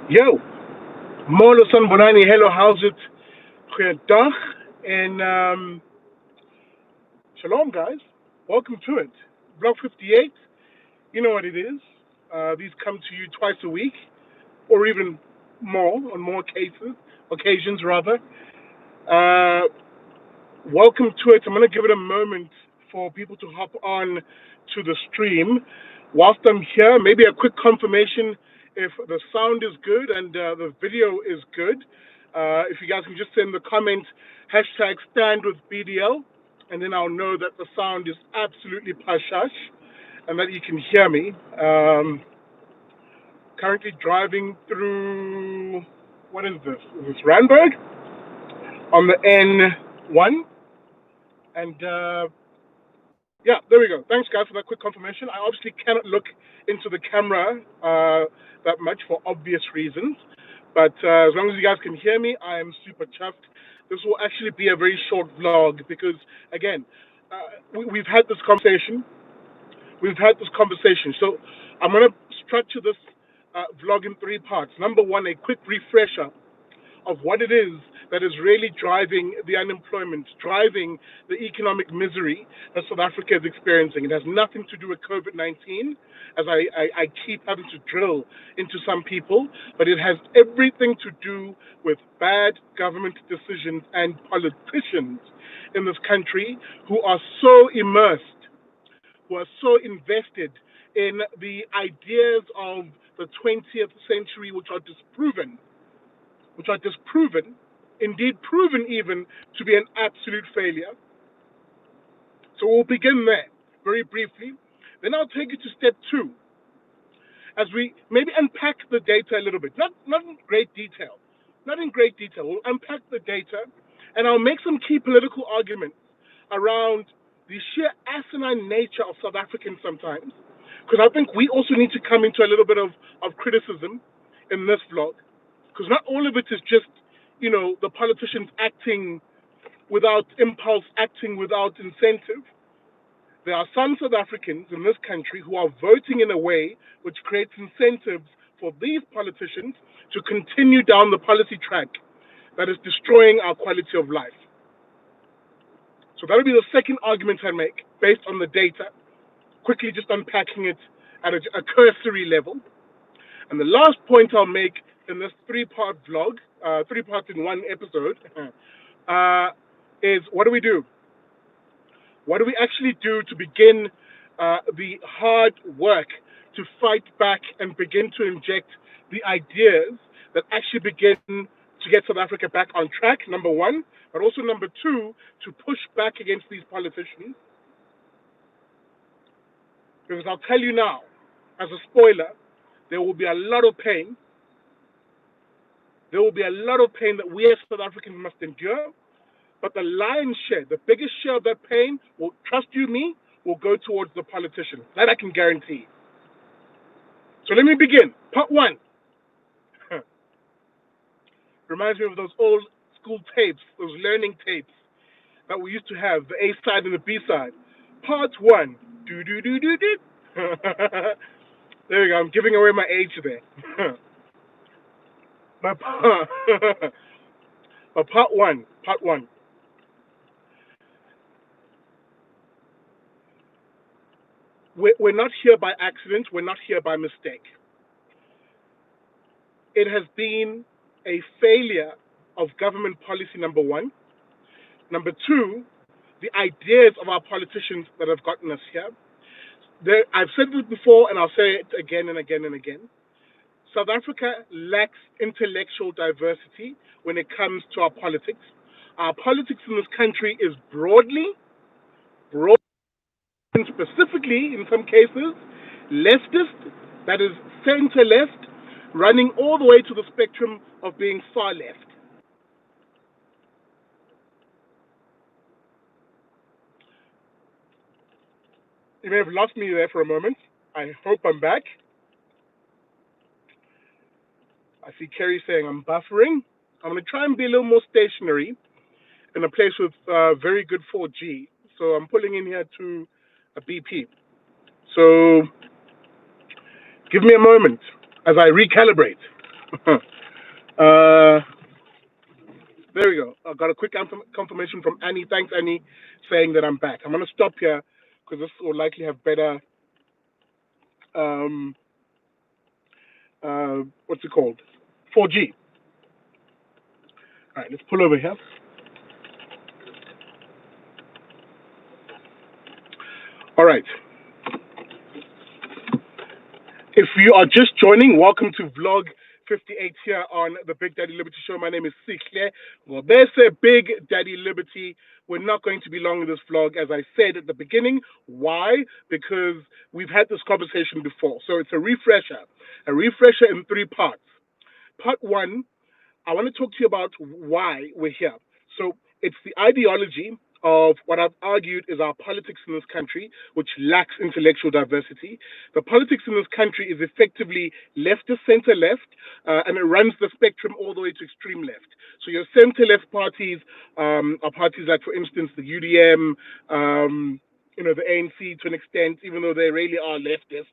Yo, Molo Sanbonani, hello, how's it? Goeiedag and shalom, guys. Welcome to it. Block 58, you know what it is. These come to you twice a week, or even more, on more occasions rather. Uh, Welcome to it. I'm going to give it a moment for people to hop on to the stream. Whilst I'm here, maybe a quick confirmation if the sound is good and the video is good. If you guys can just send the comment hashtag stand with BDL, and then I'll know that the sound is absolutely pashash and that you can hear me. Currently driving through, what is this? Is this Randburg on the N1? And yeah, there we go. Thanks, guys, for that quick confirmation. I obviously cannot look into the camera that much for obvious reasons, but as long as you guys can hear me, I am super chuffed. This will actually be a very short vlog because, again, we've had this conversation. So I'm going to structure this vlog in three parts. Number one, a quick refresher of what it is that is really driving the unemployment, driving the economic misery that South Africa is experiencing. It has nothing to do with COVID-19, as I keep having to drill into some people, but it has everything to do with bad government decisions and politicians in this country who are so immersed, who are so invested in the ideas of the 20th century, which are disproven, indeed proven even to be an absolute failure. So we'll begin there very briefly. Then I'll take you to step two, as we maybe unpack the data a little bit, not in great detail. We'll unpack the data, and I'll make some key political arguments around the sheer asinine nature of South Africans sometimes, because I think we also need to come into a little bit of criticism in this vlog, because not all of it is just, the politicians acting without impulse, acting without incentive. There are some South Africans in this country who are voting in a way which creates incentives for these politicians to continue down the policy track that is destroying our quality of life. So that'll be the second argument I make based on the data, quickly just unpacking it at a cursory level. And the last point I'll make in this three-part vlog, 3 parts in one episode, is what do we do? What do we actually do to begin the hard work to fight back and begin to inject the ideas that actually begin to get South Africa back on track, number one, but also number two, to push back against these politicians? Because I'll tell you now, as a spoiler, there will be a lot of pain. There will be a lot of pain that we as South Africans must endure. But the lion's share, the biggest share of that pain, will, trust you me, will go towards the politicians. That I can guarantee. So let me begin. Part one. Reminds me of those old school tapes, those learning tapes that we used to have, the A side and the B side. Part one. Do do do do do. There we go. I'm giving away my age there. but part one. We're not here by accident. We're not here by mistake. It has been a failure of government policy, number one. Number two, the ideas of our politicians that have gotten us here. I've said this before, and I'll say it again and again and again. South Africa lacks intellectual diversity when it comes to our politics. Our politics in this country is broad, and specifically, in some cases, leftist, that is center-left, running all the way to the spectrum of being far left. You may have lost me there for a moment. I hope I'm back. I see Kerry saying I'm buffering. I'm going to try and be a little more stationary in a place with very good 4G. So I'm pulling in here to a BP. So give me a moment as I recalibrate. uh, there we go. I got a quick confirmation from Annie. Thanks, Annie, saying that I'm back. I'm going to stop here because this will likely have better, um, what's it called? 4G. All right, let's pull over here. All right. If you are just joining, welcome to vlog 58 here on the Big Daddy Liberty Show. My name is Sikhle. Well, there's a Big Daddy Liberty. We're not going to be long in this vlog, as I said at the beginning. Why? Because we've had this conversation before. So it's a refresher in three parts. Part one, I want to talk to you about why we're here. So it's the ideology of what I've argued is our politics in this country, which lacks intellectual diversity. The politics in this country is effectively leftist, center left, and it runs the spectrum all the way to extreme left. So your center left parties are parties like, for instance, the UDM, the ANC to an extent, even though they really are leftist,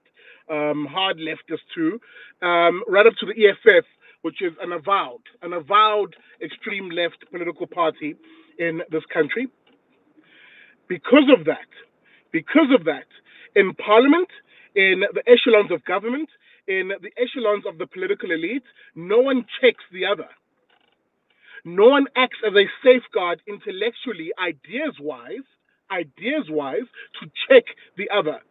hard leftist too, right up to the EFF, which is an avowed extreme left political party in this country. Because of that, in parliament, in the echelons of government, in the echelons of the political elite, no one checks the other. No one acts as a safeguard intellectually, ideas-wise, to check the other.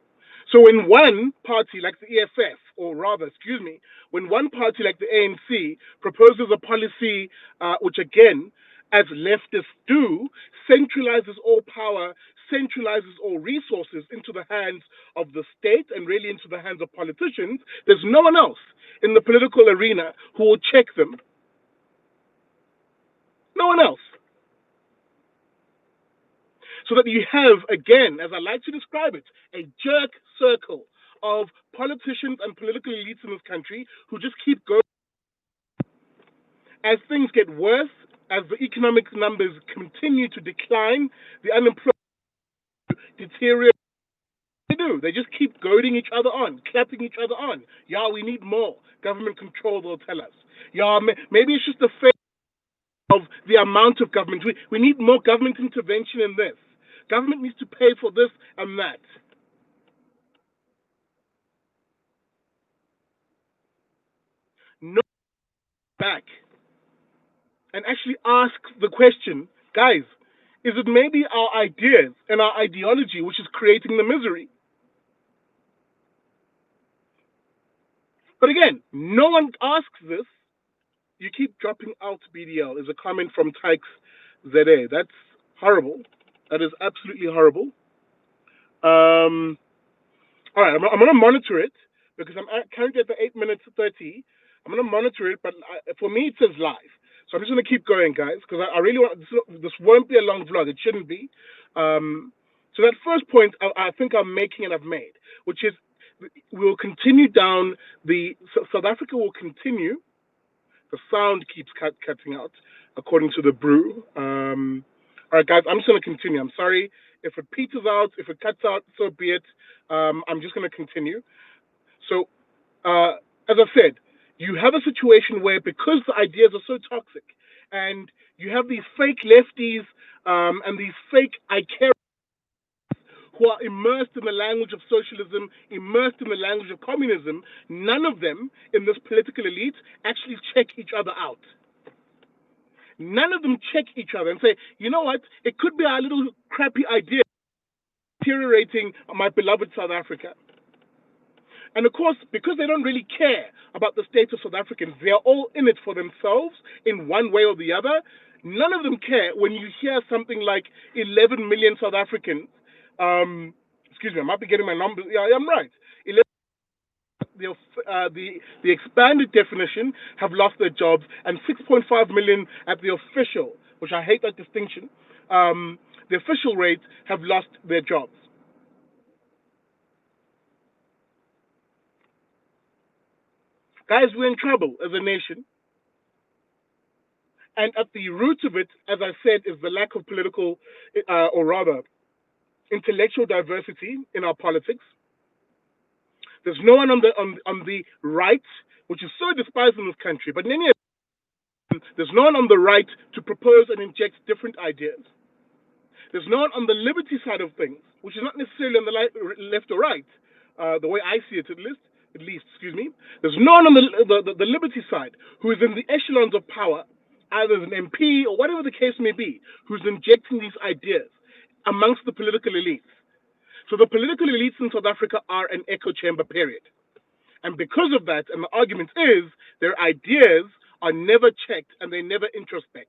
So when one party like the EFF, or rather, excuse me, when one party like the ANC proposes a policy which, again, as leftists do, centralizes all power, centralizes all resources into the hands of the state and really into the hands of politicians, there's no one else in the political arena who will check them. No one else. So that you have, again, as I like to describe it, a jerk circle of politicians and political elites in this country who just keep going. As things get worse, as the economic numbers continue to decline, the unemployment deteriorates. They do. They just keep goading each other on, clapping each other on. Yeah, we need more government control, they'll tell us. Yeah, maybe it's just a phase of the amount of government. We need more government intervention in this. Government needs to pay for this and that. No, back and actually ask the question, guys, is it maybe our ideas and our ideology which is creating the misery? But again, no one asks this. You keep dropping out BDL is a comment from Tykes ZA. That's horrible. That is absolutely horrible. All right, I'm going to monitor it because I'm currently at the 8 minutes 30. I'm going to monitor it, but for me, it says live. So I'm just going to keep going, guys, because I really want this won't be a long vlog. It shouldn't be. So that first point I think I'm making and I've made, which is we'll continue down South Africa will continue. The sound keeps cutting out, according to the brew. All right, guys, I'm just going to continue. I'm sorry if it peters out, if it cuts out, so be it. I'm just going to continue. So, as I said, you have a situation where because the ideas are so toxic, and you have these fake lefties and these fake ICARE who are immersed in the language of socialism, immersed in the language of communism, none of them in this political elite actually check each other out. None of them check each other and say, you know what, it could be our little crappy idea deteriorating my beloved South Africa. And of course, because they don't really care about the state of South Africans, they're all in it for themselves in one way or the other. None of them care when you hear something like 11 million South Africans. Excuse me, I might be getting my numbers. Yeah, I'm right. 11, the expanded definition have lost their jobs, and 6.5 million at the official, which I hate that distinction. The official rate have lost their jobs. Guys, we're in trouble as a nation. And at the root of it, as I said, is the lack of political, or rather, intellectual diversity in our politics. There's no one on the right, which is so despised in this country. But in any event, there's no one on the right to propose and inject different ideas. There's no one on the liberty side of things, which is not necessarily on the left or right, the way I see it at least, excuse me. There's no one on the liberty side who is in the echelons of power, either as an MP or whatever the case may be, who's injecting these ideas amongst the political elites. So the political elites in South Africa are an echo chamber, period. And because of that, and the argument is, their ideas are never checked and they never introspect.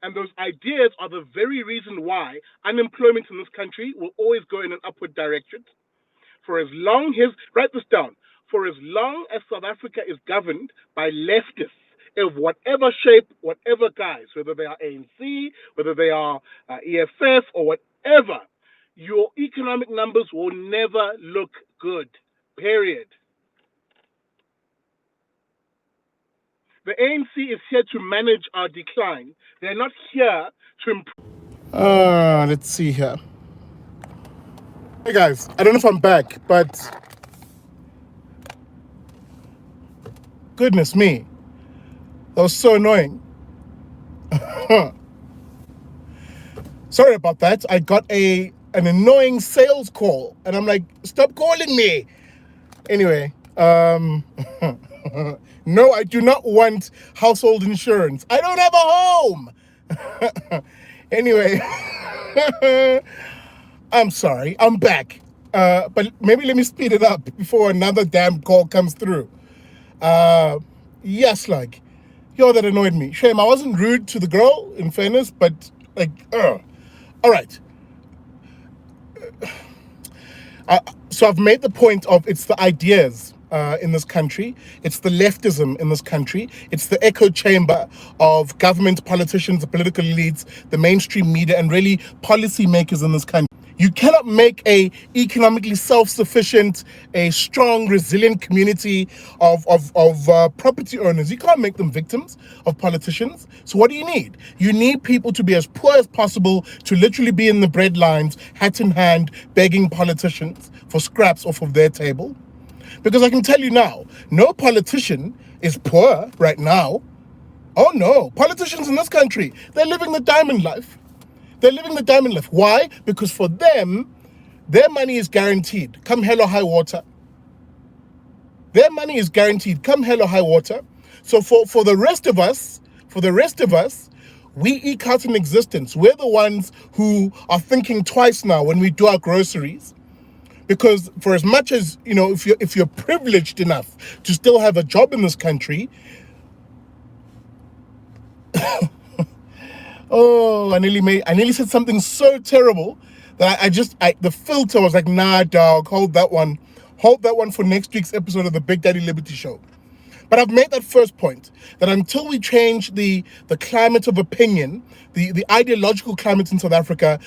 And those ideas are the very reason why unemployment in this country will always go in an upward direction. For as long as, write this down, for as long as South Africa is governed by leftists of whatever shape, whatever guise, whether they are ANC, whether they are EFF, or whatever, your economic numbers will never look good, period. The ANC is here to manage our decline. They're not here to improve. Let's see here. Hey guys, I don't know if I'm back, but goodness me, that was so annoying. Sorry about that. I got an annoying sales call, and I'm like, stop calling me. Anyway, no, I do not want household insurance. I don't have a home. Anyway, I'm sorry. I'm back. But maybe let me speed it up before another damn call comes through. Yes, like, yo, that annoyed me. Shame, I wasn't rude to the girl, in fairness, but like, all right. So I've made the point of it's the ideas in this country. It's the leftism in this country. It's the echo chamber of government, politicians, the political elites, the mainstream media, and really policymakers in this country. You cannot make a economically self-sufficient, a strong, resilient community of property owners. You can't make them victims of politicians. So what do you need? You need people to be as poor as possible, to literally be in the bread lines, hat in hand, begging politicians for scraps off of their table. Because I can tell you now, no politician is poor right now. Oh no, politicians in this country, they're living the diamond life. They're living the diamond life. Why? Because for them, their money is guaranteed. Come hell or high water. Their money is guaranteed. Come hell or high water. So for the rest of us, we eke out an existence. We're the ones who are thinking twice now when we do our groceries. Because for as much as, you know, if you're privileged enough to still have a job in this country, oh, I nearly said something so terrible that the filter was like, nah, dog, hold that one for next week's episode of the Big Daddy Liberty Show. But I've made that first point, that until we change the climate of opinion, the ideological climate in South Africa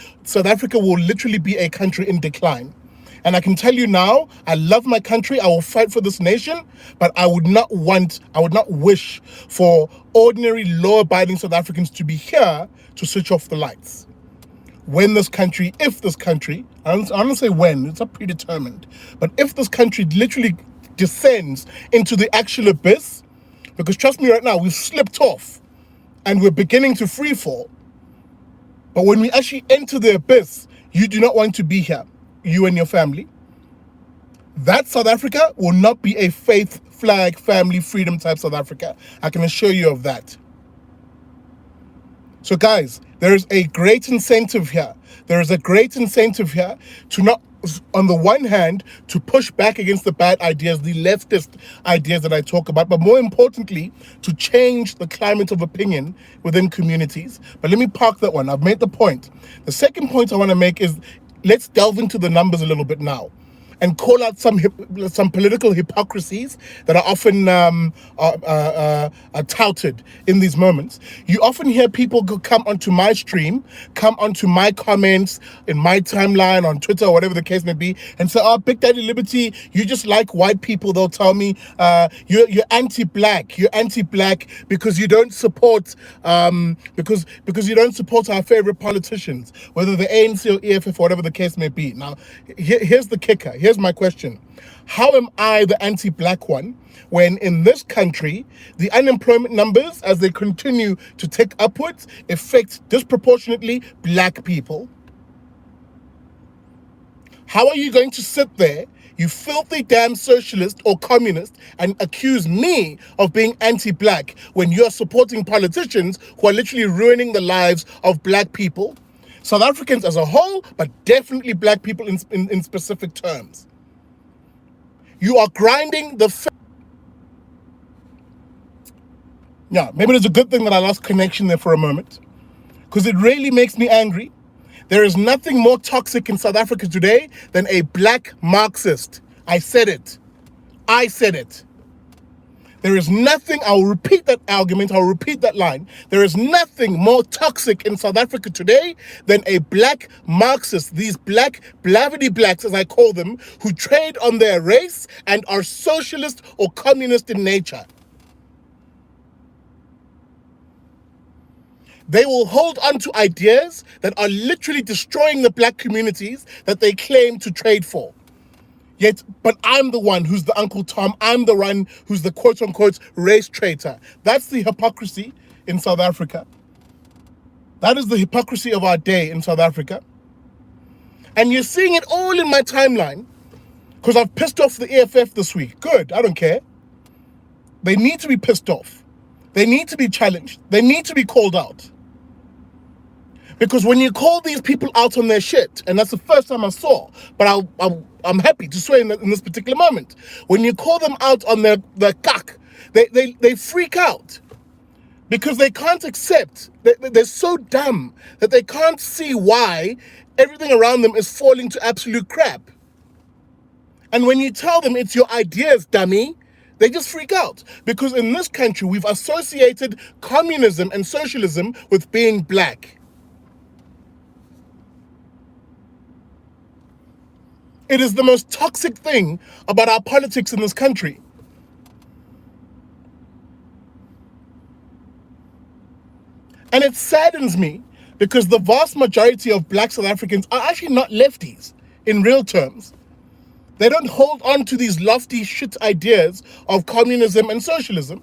will literally be a country in decline. And I can tell you now, I love my country. I will fight for this nation, but I would not wish for ordinary law-abiding South Africans to be here to switch off the lights. If this country, I don't say when, it's not predetermined, but if this country literally descends into the actual abyss, because trust me right now, we've slipped off and we're beginning to free fall. But when we actually enter the abyss, you do not want to be here. You and your family. That South Africa will not be a faith, flag, family, freedom type South Africa. I can assure you of that. So guys, there is a great incentive here. There is a great incentive here to not, on the one hand, to push back against the bad ideas, the leftist ideas that I talk about, but more importantly, to change the climate of opinion within communities. But let me park that one. I've made the point. The second point I want to make is, let's delve into the numbers a little bit now and call out some political hypocrisies that are often touted in these moments. You often hear people come onto my stream, come onto my comments in my timeline on Twitter or whatever the case may be, and say, "Oh, Big Daddy Liberty, you just like white people." They'll tell me, "You're anti-black. You're anti-black because you don't support because you don't support our favorite politicians, whether the ANC or EFF or whatever the case may be." Now, here's the kicker. here's my question. How am I the anti-black one when in this country, the unemployment numbers, as they continue to tick upwards, affect disproportionately black people? How are you going to sit there, you filthy damn socialist or communist, and accuse me of being anti-black when you're supporting politicians who are literally ruining the lives of black people? South Africans as a whole, but definitely black people in specific terms. You are grinding the... Yeah, maybe it's a good thing that I lost connection there for a moment, because it really makes me angry. There is nothing more toxic in South Africa today than a black Marxist. I said it. I said it. There is nothing, I'll repeat that argument, I'll repeat that line. There is nothing more toxic in South Africa today than a black Marxist, these black, blavity blacks as I call them, who trade on their race and are socialist or communist in nature. They will hold on to ideas that are literally destroying the black communities that they claim to trade for. Yet, but I'm the one who's the Uncle Tom. I'm the one who's the quote-unquote race traitor. That's the hypocrisy in South Africa. That is the hypocrisy of our day in South Africa. And you're seeing it all in my timeline because I've pissed off the EFF this week. Good, I don't care. They need to be pissed off. They need to be challenged. They need to be called out. Because when you call these people out on their shit, and that's the first time I saw, but I'm happy to swear in this particular moment. When you call them out on their kak, they freak out because they can't accept, they're so dumb that they can't see why everything around them is falling to absolute crap. And when you tell them it's your ideas, dummy, they just freak out. Because in this country, we've associated communism and socialism with being black. It is the most toxic thing about our politics in this country. And it saddens me because the vast majority of black South Africans are actually not lefties in real terms. They don't hold on to these lofty shit ideas of communism and socialism.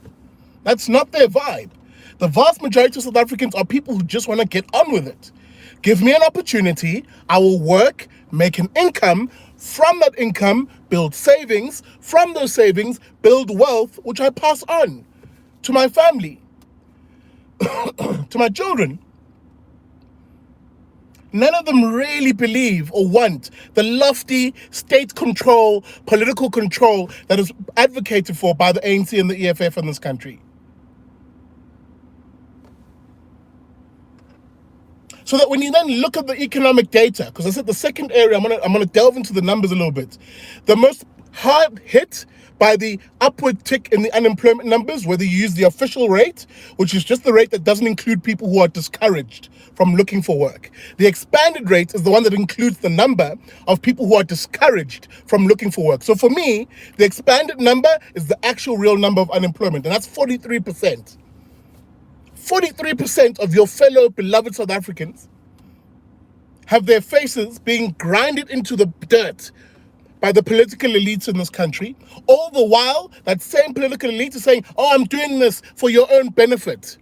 That's not their vibe. The vast majority of South Africans are people who just want to get on with it. Give me an opportunity, I will work, make an income, from that income, build savings, from those savings, build wealth, which I pass on to my family, to my children. None of them really believe or want the lofty state control, political control that is advocated for by the ANC and the EFF in this country. So that when you then look at the economic data, because I said the second area, I'm gonna delve into the numbers a little bit. The most hard hit by the upward tick in the unemployment numbers, whether you use the official rate, which is just the rate that doesn't include people who are discouraged from looking for work. The expanded rate is the one that includes the number of people who are discouraged from looking for work. So for me, the expanded number is the actual real number of unemployment, and that's 43%. 43% of your fellow beloved South Africans have their faces being grinded into the dirt by the political elites in this country. All the while, that same political elite is saying, oh, I'm doing this for your own benefit.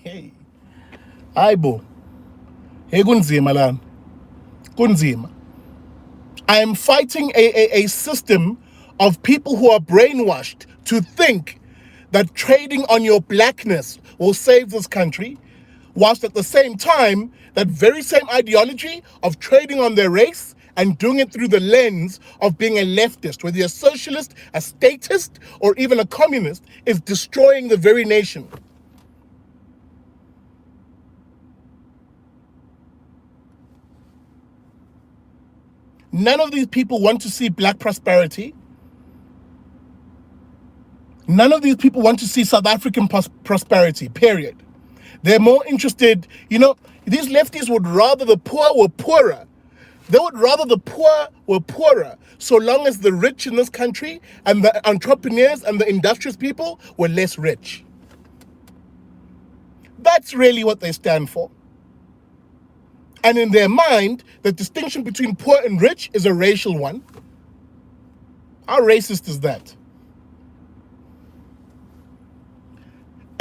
Hey, Aibo. Hey, kunzima lan. Kunzima. I am fighting a system of people who are brainwashed to think that trading on your blackness will save this country, whilst at the same time, that very same ideology of trading on their race and doing it through the lens of being a leftist, whether you're a socialist, a statist, or even a communist, is destroying the very nation. None of these people want to see black prosperity. None of these people want to see South African prosperity, period. They're more interested, these lefties would rather the poor were poorer. They would rather the poor were poorer, so long as the rich in this country and the entrepreneurs and the industrious people were less rich. That's really what they stand for. And in their mind, the distinction between poor and rich is a racial one. How racist is that?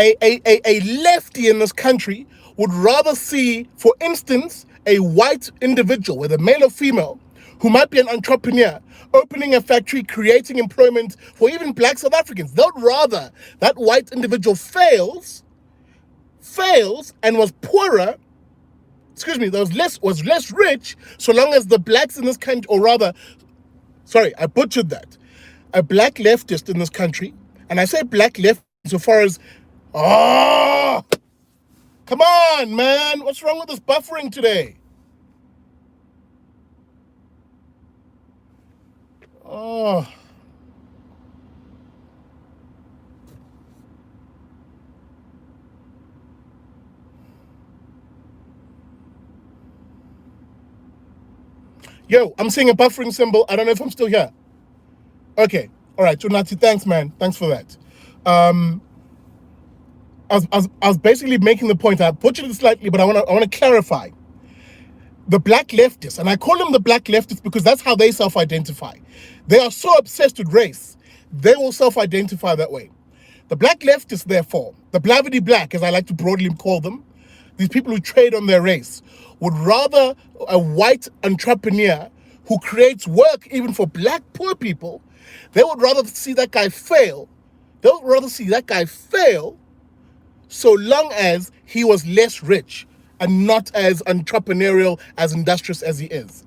A lefty in this country would rather see, for instance, a white individual, whether male or female, who might be an entrepreneur, opening a factory, creating employment for even black South Africans. They'd rather that white individual fails, and was poorer, was less rich, so long as the blacks in this country, or rather, sorry, I butchered that. A black leftist in this country, and I say black left so far as, come on, man. What's wrong with this buffering today? Oh. Yo, I'm seeing a buffering symbol. I don't know if I'm still here. Okay. All right. Tunati, thanks, man. Thanks for that. I was basically making the point. I butchered it slightly, but I want to clarify. The black leftists, and I call them the black leftists because that's how they self-identify. They are so obsessed with race, they will self-identify that way. The black leftists, therefore, the blavity black, as I like to broadly call them, these people who trade on their race, would rather a white entrepreneur who creates work even for black poor people, they would rather see that guy fail. They would rather see that guy fail so long as he was less rich and not as entrepreneurial, as industrious as he is.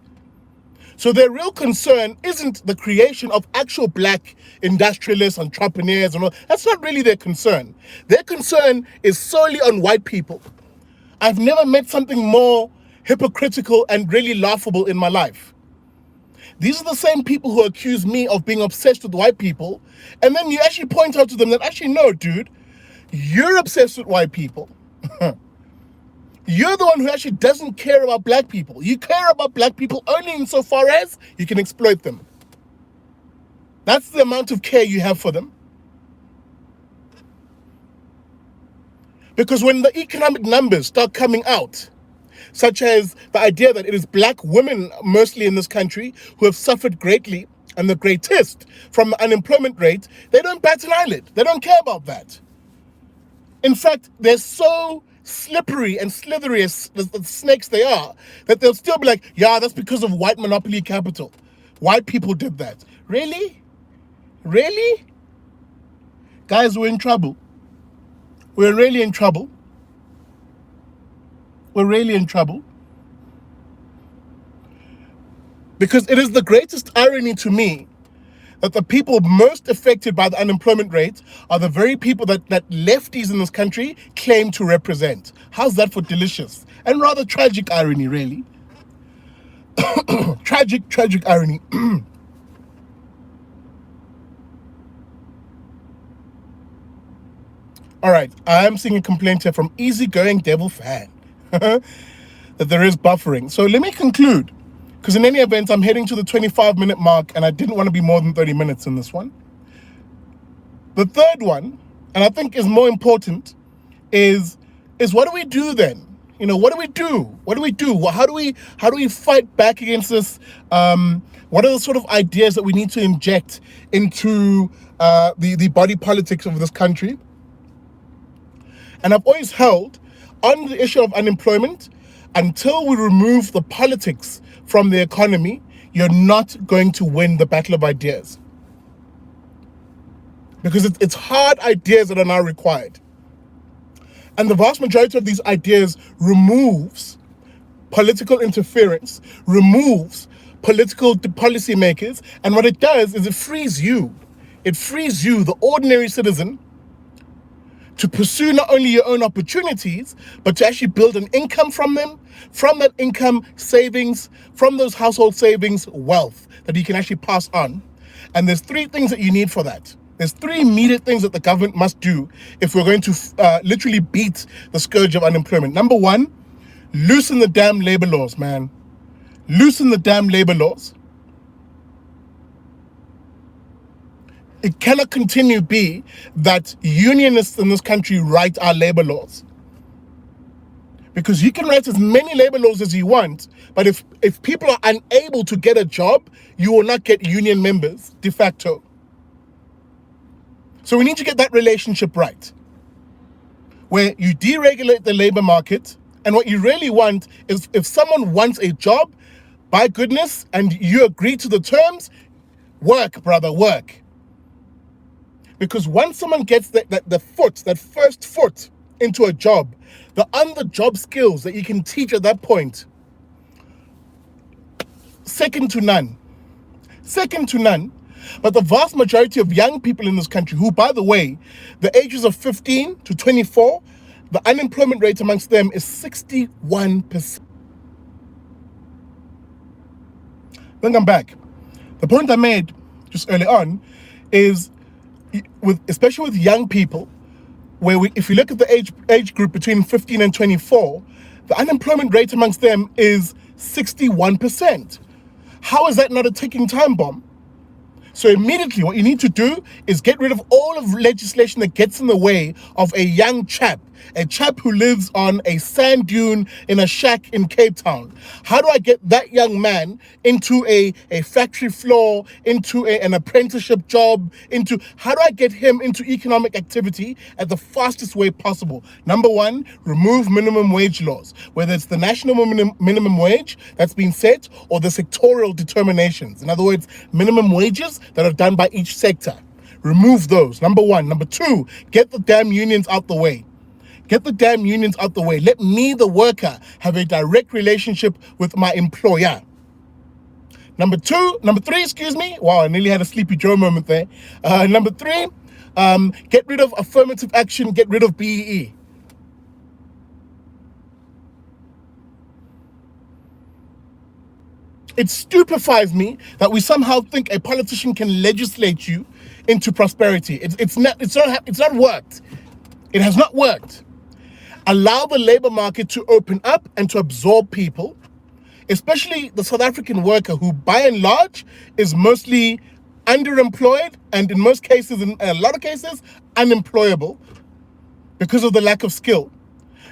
So their real concern isn't the creation of actual black industrialists, entrepreneurs, and all. That's not really their concern. Their concern is solely on white people. I've never met something more hypocritical and really laughable in my life. These are the same people who accuse me of being obsessed with white people, and then you actually point out to them that, actually, no, dude, you're obsessed with white people. You're the one who actually doesn't care about black people. You care about black people only insofar as you can exploit them. That's the amount of care you have for them. Because when the economic numbers start coming out, such as the idea that it is black women mostly in this country who have suffered greatly and the greatest from the unemployment rate, they don't bat an eyelid. They don't care about that. In fact, they're so slippery and slithery as the snakes they are, that they'll still be like, yeah, that's because of white monopoly capital. White people did that. Really? Really? Guys, we're in trouble. We're really in trouble. We're really in trouble. Because it is the greatest irony to me that the people most affected by the unemployment rate are the very people that lefties in this country claim to represent. How's that for delicious? And rather tragic irony, really. Tragic irony. All right, I am seeing a complaint here from easygoing devil fan that there is buffering. So let me conclude. Because in any event, I'm heading to the 25-minute mark, and I didn't want to be more than 30 minutes in this one. The third one, and I think is more important, is what do we do then? You know, what do we do? What do we do? How do we fight back against this? What are the sort of ideas that we need to inject into the body politics of this country? And I've always held on the issue of unemployment, until we remove the politics from the economy, you're not going to win the battle of ideas. Because it's hard ideas that are now required. And the vast majority of these ideas removes political interference, removes political policymakers, and what it does is it frees you. It frees you, the ordinary citizen, to pursue not only your own opportunities, but to actually build an income from them, from that income, savings, from those household savings, wealth that you can actually pass on. And there's three things that you need for that. There's three immediate things that the government must do if we're going to literally beat the scourge of unemployment. Number one, loosen the damn labor laws, man. Loosen the damn labor laws. It cannot continue be that unionists in this country write our labor laws. Because you can write as many labor laws as you want, but if people are unable to get a job, you will not get union members de facto. So we need to get that relationship right, where you deregulate the labor market, and what you really want is, if someone wants a job, by goodness, and you agree to the terms, work, brother, work. Because once someone gets that first foot into a job, the on-the-job skills that you can teach at that point, second to none. Second to none. But the vast majority of young people in this country, who, by the way, the ages of 15 to 24, the unemployment rate amongst them is 61%. Then come back. The point I made just early on is, especially with young people, where if you look at the age group between 15 and 24, the unemployment rate amongst them is 61%. How is that not a ticking time bomb? So immediately what you need to do is get rid of all of legislation that gets in the way of a young chap, a chap who lives on a sand dune in a shack in Cape Town. How do I get that young man into a factory floor, into an apprenticeship job, how do I get him into economic activity at the fastest way possible? Number one, remove minimum wage laws, whether it's the national minimum wage that's been set or the sectorial determinations. In other words, minimum wages that are done by each sector. Remove those, number one. Number two, get the damn unions out the way. Get the damn unions out the way. Let me, the worker, have a direct relationship with my employer. Number three, wow, I nearly had a Sleepy Joe moment there. Number three, get rid of affirmative action, get rid of BEE. It stupefies me that we somehow think a politician can legislate you into prosperity. It's not worked. It has not worked. Allow the labor market to open up and to absorb people, especially the South African worker, who by and large is mostly underemployed and in most cases, in a lot of cases, unemployable because of the lack of skill.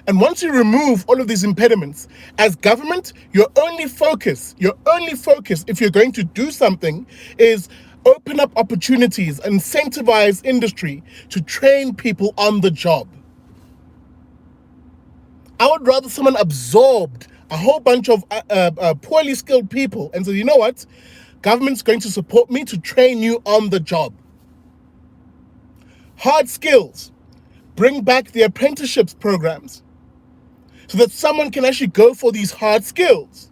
And once you remove all of these impediments, as government, your only focus, if you're going to do something, is open up opportunities, incentivize industry to train people on the job. I would rather someone absorbed a whole bunch of poorly skilled people and say, you know what, government's going to support me to train you on the job. Hard skills, bring back the apprenticeships programs so that someone can actually go for these hard skills.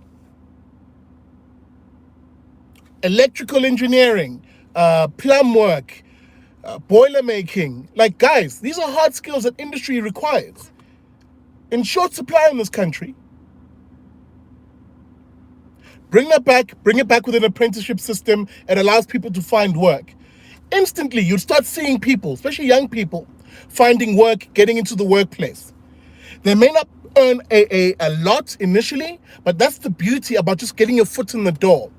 Electrical engineering, plumb work, boiler making. Like, guys, these are hard skills that industry requires in short supply in this country. Bring it back with an apprenticeship system. It allows people to find work. Instantly, you'll start seeing people, especially young people, finding work, getting into the workplace. They may not earn a lot initially, but that's the beauty about just getting your foot in the door.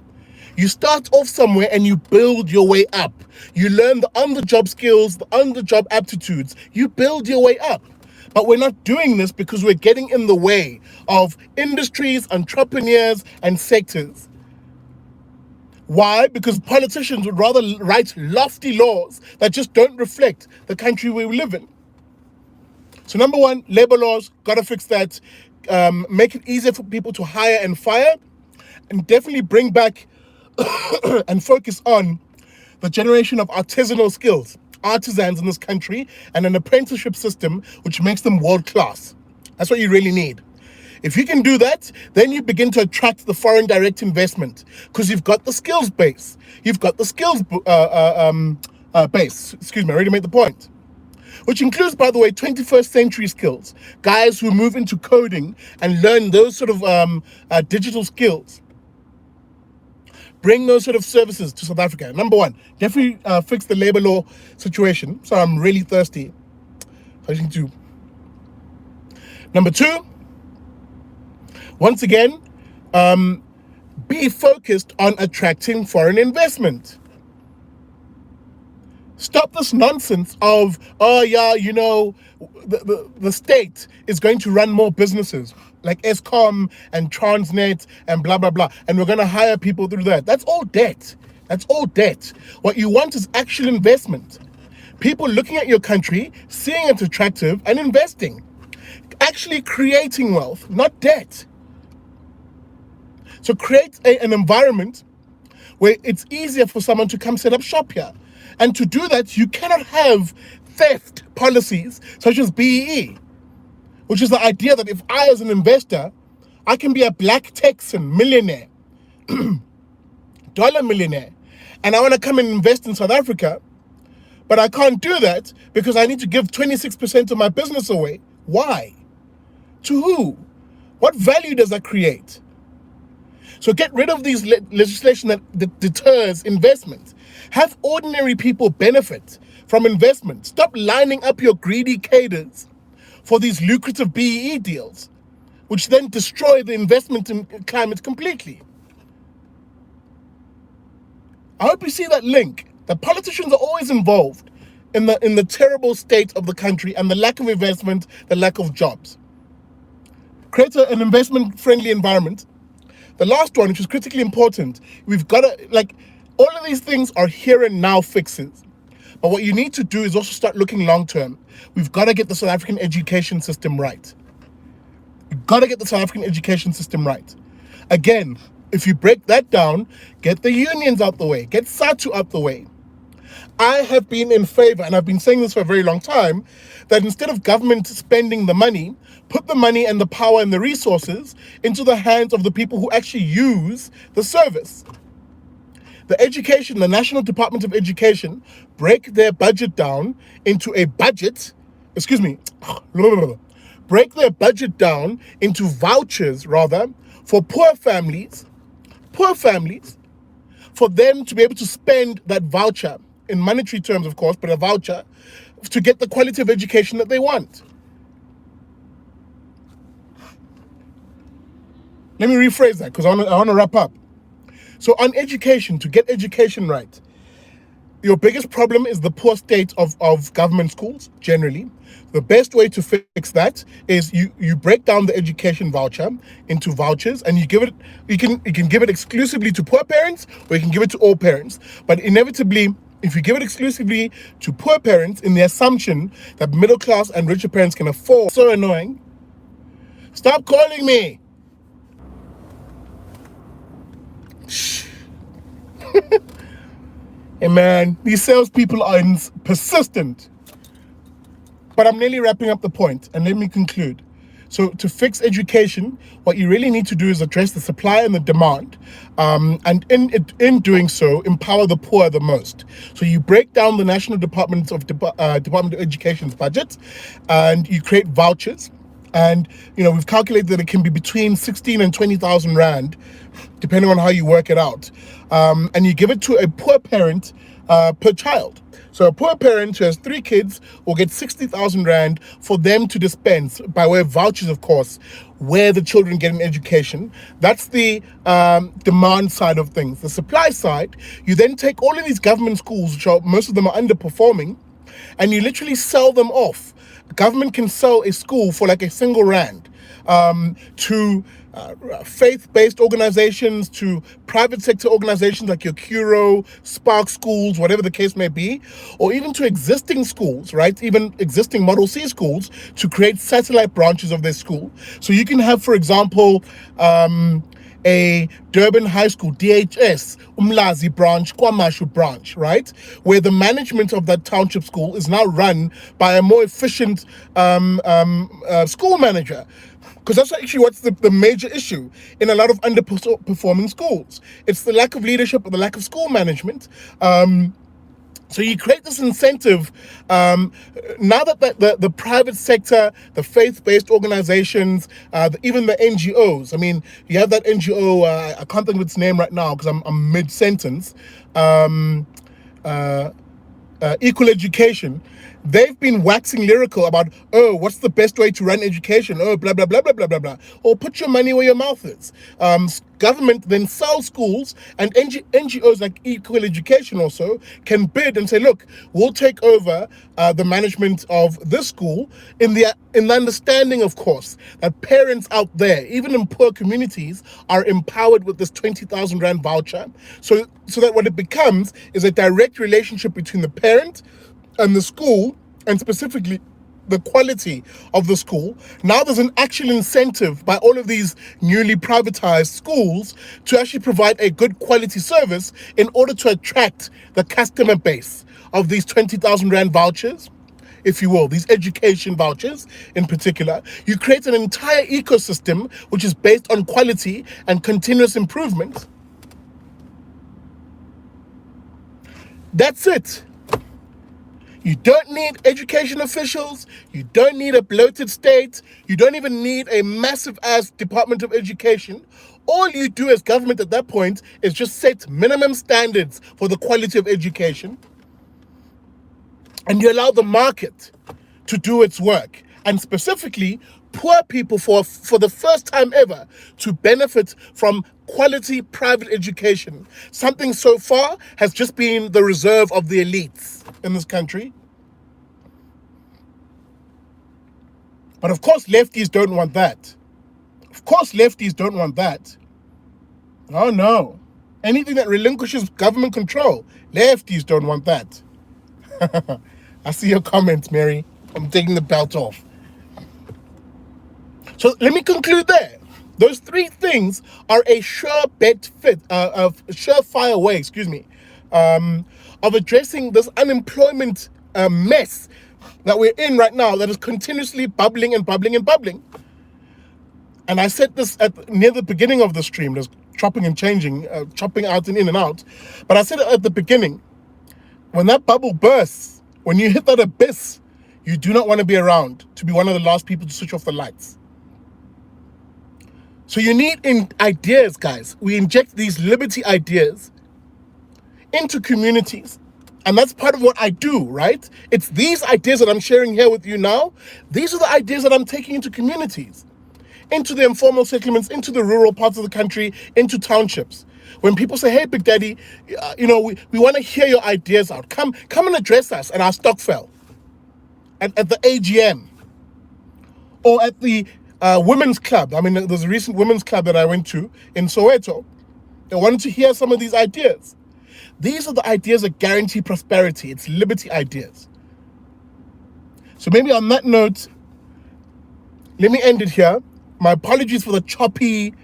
You start off somewhere and you build your way up. You learn the on-the-job skills, the on-the-job aptitudes. You build your way up. But we're not doing this because we're getting in the way of industries, entrepreneurs, and sectors. Why? Because politicians would rather write lofty laws that just don't reflect the country we live in. So number one, labor laws, gotta fix that. Make it easier for people to hire and fire, and definitely bring back and focus on the generation of artisanal skills, artisans in this country, and an apprenticeship system which makes them world class. That's what you really need. If you can do that, then you begin to attract the foreign direct investment because you've got the skills base. You've got the skills base. Excuse me, I already made the point. Which includes, by the way, 21st century skills. Guys who move into coding and learn those sort of digital skills. Bring those sort of services to South Africa. Number one, definitely fix the labor law situation. So I'm really thirsty. Number two, once again, be focused on attracting foreign investment. Stop this nonsense of, oh yeah, you know, the state is going to run more businesses. like Eskom and Transnet and blah, blah, blah. And we're going to hire people through that. That's all debt. That's all debt. What you want is actual investment. People looking at your country, seeing it's attractive and investing. Actually creating wealth, not debt. So create an environment where it's easier for someone to come set up shop here. And to do that, you cannot have theft policies such as BEE, which is the idea that if I, as an investor, I can be a black Texan millionaire, dollar millionaire, and I want to come and invest in South Africa, but I can't do that because I need to give 26% of my business away. Why? To who? What value does that create? So get rid of these legislation that deters investment. Have ordinary people benefit from investment. Stop lining up your greedy cadres for these lucrative BEE deals, which then destroy the investment in climate completely. I hope you see that link. The politicians are always involved in the terrible state of the country and the lack of investment, the lack of jobs. Create an investment-friendly environment. The last one, which is critically important, we've got to, like, all of these things are here and now fixes. But what you need to do is also start looking long-term. We've got to get the South African education system right. We've got to get the South African education system right. Again, if you break that down, get the unions out the way, get SATU out the way. I have been in favor, and I've been saying this for a very long time, that instead of government spending the money, put the money and the power and the resources into the hands of the people who actually use the service. The education, the National Department of Education, break their budget down into a budget, break their budget down into vouchers, rather, for poor families, for them to be able to spend that voucher, in monetary terms, of course, but a voucher, to get the quality of education that they want. Let me rephrase that because I want to wrap up. So on education, to get education right, your biggest problem is the poor state of government schools generally. The best way to fix that is you break down the education voucher into vouchers, and you can give it exclusively to poor parents, or you can give it to all parents. But inevitably, if you give it exclusively to poor parents in the assumption that middle class and richer parents can afford, so annoying. Stop calling me. Hey man, these salespeople are persistent. But I'm nearly wrapping up the point, and let me conclude. So to fix education, what you really need to do is address the supply and the demand, and in doing so, empower the poor the most. So you break down the National Department of Education's budget, and you create vouchers. And we've calculated that it can be between 16 and 20,000 rand, depending on how you work it out. And you give it to a poor parent per child. So a poor parent who has 3 kids will get 60,000 rand for them to dispense, by way of vouchers, of course, where the children get an education. That's the demand side of things. The supply side, you then take all of these government schools, which most of them are underperforming, and you literally sell them off. Government can sell a school for like a single rand to faith-based organizations, to private sector organizations like your Curo, Spark schools, whatever the case may be, or even to existing schools, right? Even existing Model C schools, to create satellite branches of their school. So you can have, for example, a Durban High School, DHS, Umlazi branch, Kwamashu branch, right? Where the management of that township school is now run by a more efficient school manager. Because that's actually what's the major issue in a lot of underperforming schools. It's the lack of leadership or the lack of school management. So you create this incentive. Now that the private sector, the faith-based organizations, even the NGOs, I mean, you have that NGO, I can't think of its name right now because I'm mid-sentence, Equal Education. They've been waxing lyrical about, oh, what's the best way to run education? Oh, blah, blah, blah, blah, blah, blah, blah. Or put your money where your mouth is. Government then sells schools, and NGOs like Equal Education also can bid and say, look, we'll take over the management of this school in the understanding, of course, that parents out there, even in poor communities, are empowered with this 20,000 Rand voucher. So that what it becomes is a direct relationship between the parent and the school, and specifically the quality of the school. Now there's an actual incentive by all of these newly privatized schools to actually provide a good quality service in order to attract the customer base of these 20,000 Rand vouchers, if you will, these education vouchers in particular. You create an entire ecosystem which is based on quality and continuous improvement. That's it. You don't need education officials. You don't need a bloated state. You don't even need a massive ass Department of Education. All you do as government at that point is just set minimum standards for the quality of education. And you allow the market to do its work. And specifically, poor people for the first time ever to benefit from quality private education. Something so far has just been the reserve of the elites in this country. But of course, lefties don't want that. Of course, lefties don't want that. Oh no. Anything that relinquishes government control, lefties don't want that. I see your comments, Mary. I'm taking the belt off. So let me conclude there. Those three things are a surefire way, of addressing this unemployment mess that we're in right now, that is continuously bubbling and bubbling and bubbling. And I said this near the beginning of the stream. There's chopping and changing, chopping out and in and out. But I said it at the beginning. When that bubble bursts, when you hit that abyss, you do not want to be around to be one of the last people to switch off the lights. So you need ideas, guys. We inject these liberty ideas into communities. And that's part of what I do, right? It's these ideas that I'm sharing here with you now. These are the ideas that I'm taking into communities, into the informal settlements, into the rural parts of the country, into townships. When people say, hey, Big Daddy, we want to hear your ideas out. Come and address us at our Stockfell, at the AGM, or at the women's club. I mean, there's a recent women's club that I went to in Soweto. I wanted to hear some of these ideas. These are the ideas that guarantee prosperity. It's liberty ideas. So maybe on that note, let me end it here. My apologies for the choppy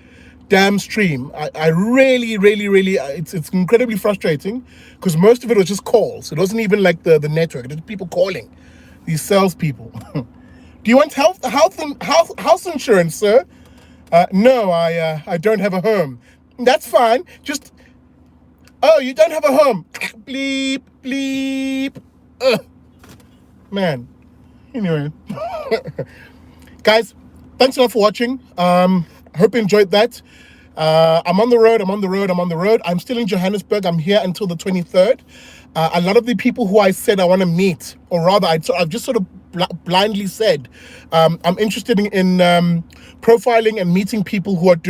damn stream. I really, it's incredibly frustrating because most of it was just calls. It wasn't even like the network. It was people calling, these salespeople. Do you want house insurance, sir? No, I don't have a home. That's fine. Just... Oh, you don't have a home. Bleep, bleep. Man. Anyway. Guys, thanks a lot for watching. Hope you enjoyed that. I'm on the road. I'm still in Johannesburg. I'm here until the 23rd. A lot of the people who I said I want to meet, or rather I've just sort of blindly said, I'm interested in profiling and meeting people who are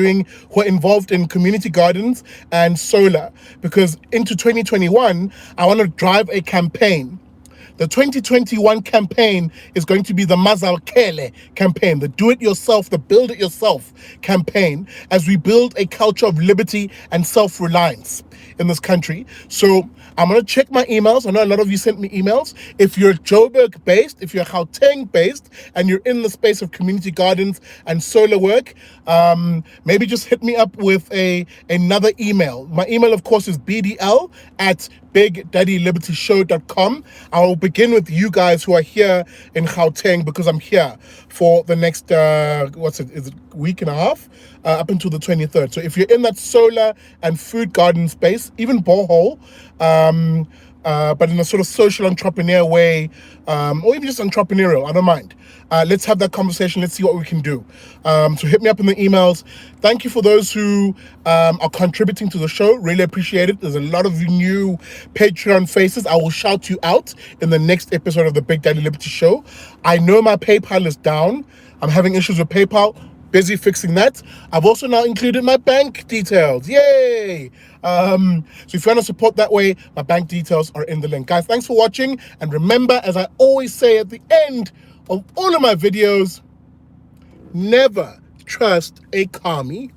involved in community gardens and solar, because into 2021 I want to drive a campaign. The 2021 campaign is going to be the Mazalkele campaign, the do-it-yourself, the build-it-yourself campaign, as we build a culture of liberty and self-reliance in this country. So I'm going to check my emails. I know a lot of you sent me emails. If you're Joburg-based, if you're Gauteng-based, and you're in the space of community gardens and solar work, maybe just hit me up with another email. My email, of course, is bdl@bigdaddylibertyshow.com. I will begin with you guys who are here in Gauteng, because I'm here for the next, is it week and a half? Up until the 23rd. So if you're in that solar and food garden space, even borehole, but in a sort of social entrepreneur way, or even just entrepreneurial. I don't mind. Let's have that conversation. Let's see what we can do. So hit me up in the emails. Thank you for those who are contributing to the show. Really appreciate it. There's a lot of new Patreon faces. I will shout you out in the next episode of the Big Daddy Liberty Show. I know my PayPal is down. I'm having issues with PayPal. Busy fixing that. I've also now included my bank details. Yay! So if you want to support that way, my bank details are in the link. Guys, thanks for watching. And remember, as I always say at the end of all of my videos, never trust a commie.